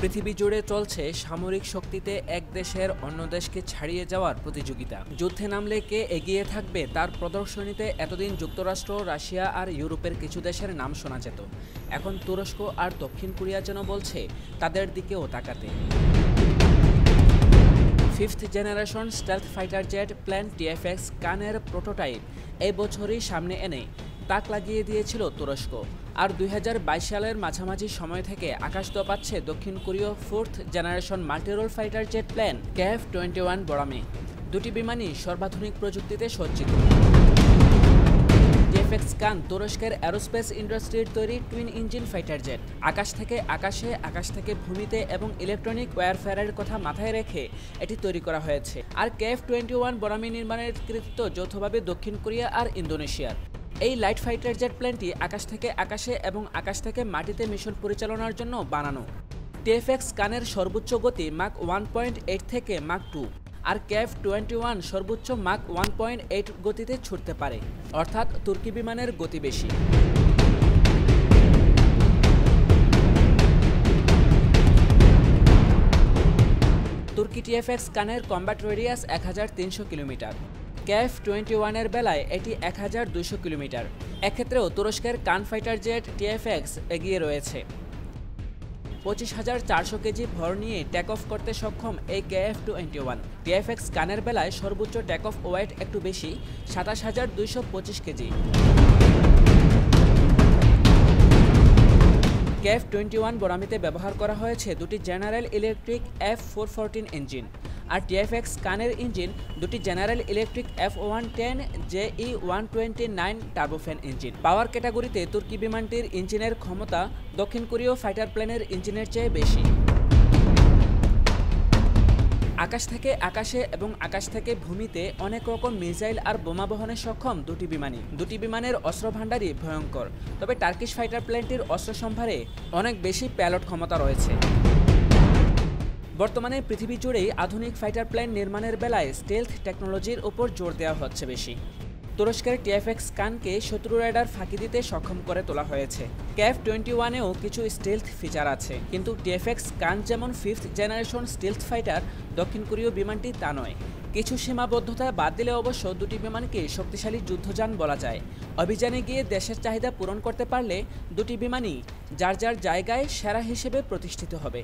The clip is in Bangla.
পৃথিবী জুড়ে চলছে সামরিক শক্তিতে এক দেশের অন্য দেশকে ছাড়িয়ে যাওয়ার প্রতিযোগিতা। যুদ্ধে নামলে কে এগিয়ে থাকবে তার প্রদর্শনীতে এতদিন যুক্তরাষ্ট্র, রাশিয়া আর ইউরোপের কিছু দেশের নাম শোনা যেত। এখন তুরস্ক আর দক্ষিণ কোরিয়া যেন বলছে তাদের দিকেও তাকাতে। Fifth generation stealth fighter jet plane TFX কানের প্রোটোটাইপ এই বছরই সামনে এনে তাক লাগিয়ে দিয়েছিল তুরস্ক। আর 2022 সালের মাঝামাঝি সময় থেকে আকাশ দোপাচ্ছে দক্ষিণ কোরীয় fourth generation multirole fighter jet plane KF-21 বরামে। দুটি বিমানই সর্বাধুনিক প্রযুক্তিতে সজ্জিত। TFX কান তুরস্কের অ্যারোস্পেস ইন্ডাস্ট্রির তৈরি টুইন ইঞ্জিন ফাইটার জেট। আকাশ থেকে আকাশে, আকাশ থেকে ভূমিতে এবং ইলেকট্রনিক ওয়্যারফেয়ারের কথা মাথায় রেখে এটি তৈরি করা হয়েছে। আর KF-21 বরামি নির্মাণের কৃতিত্ব যৌথভাবে দক্ষিণ কোরিয়া আর ইন্দোনেশিয়ার। এই লাইট ফাইটার জেট প্লেনটি আকাশ থেকে আকাশে এবং আকাশ থেকে মাটিতে মিশন পরিচালনার জন্য বানানো। TFX কানের সর্বোচ্চ গতি মাক 1.8 থেকে মাক 2, আর KF-21 সর্বোচ্চ মাক 1.8 গতিতে ছুটতে পারে, অর্থাৎ তুর্কি বিমানের গতি বেশি। তুর্কি TFX কানের কম্ব্যাট রেডিয়াস 1300 কিলোমিটার। KF-21 এর বেলায় এটি 1200 কিলোমিটার। এক্ষেত্রেও তুরস্কের কান ফাইটার জেট TFX এগিয়ে রয়েছে। 25,400 কেজি ভর নিয়ে টেক অফ করতে সক্ষম এই KF-21। TFX কানের বেলায় সর্বোচ্চ টেক অফ ওয়েট একটু বেশি, 27,225 কেজি। KF-21 বরামিতে ব্যবহার করা হয়েছে দুটি জেনারেল ইলেকট্রিক F414 ইঞ্জিন, আর TFX কানের ইঞ্জিন দুটি General Electric F110 JE129 turbofan engine. Power ক্যাটাগরিতে তুর্কি বিমানটির ইঞ্জিনের ক্ষমতা দক্ষিণ কোরীয় ফাইটার প্লেনের ইঞ্জিনের চেয়ে বেশি। আকাশ থেকে আকাশে এবং আকাশ থেকে ভূমিতে অনেক রকম মিসাইল আর বোমা বহনে সক্ষম দুটি বিমানই। দুটি বিমানের অস্ত্র ভাণ্ডারই ভয়ঙ্কর, তবে টার্কিশ ফাইটার প্লেনটির অস্ত্র সম্ভারে অনেক বেশি প্যালট ক্ষমতা রয়েছে। বর্তমানে পৃথিবী জুড়েই আধুনিক ফাইটার প্লেন নির্মাণের বেলায় স্টেলথ টেকনোলজির উপর জোর দেওয়া হচ্ছে বেশি। তুরস্কের TFX কানকে শত্রু রাডার ফাঁকি দিতে সক্ষম করে তোলা হয়েছে। KF-21-এও কিছু স্টেলথ ফিচার আছে, কিন্তু TFX কান যেমন ফিফথ জেনারেশন স্টেলথ ফাইটার, দক্ষিণ কোরীয় বিমানটি তা নয়। কিছু সীমাবদ্ধতা বাদ দিলে অবশ্য দুটি বিমানকে শক্তিশালী যুদ্ধযান বলা যায়। অভিযানে গিয়ে দেশের চাহিদা পূরণ করতে পারলে দুটি বিমানই যার যার জায়গায় সেরা হিসেবে প্রতিষ্ঠিত হবে।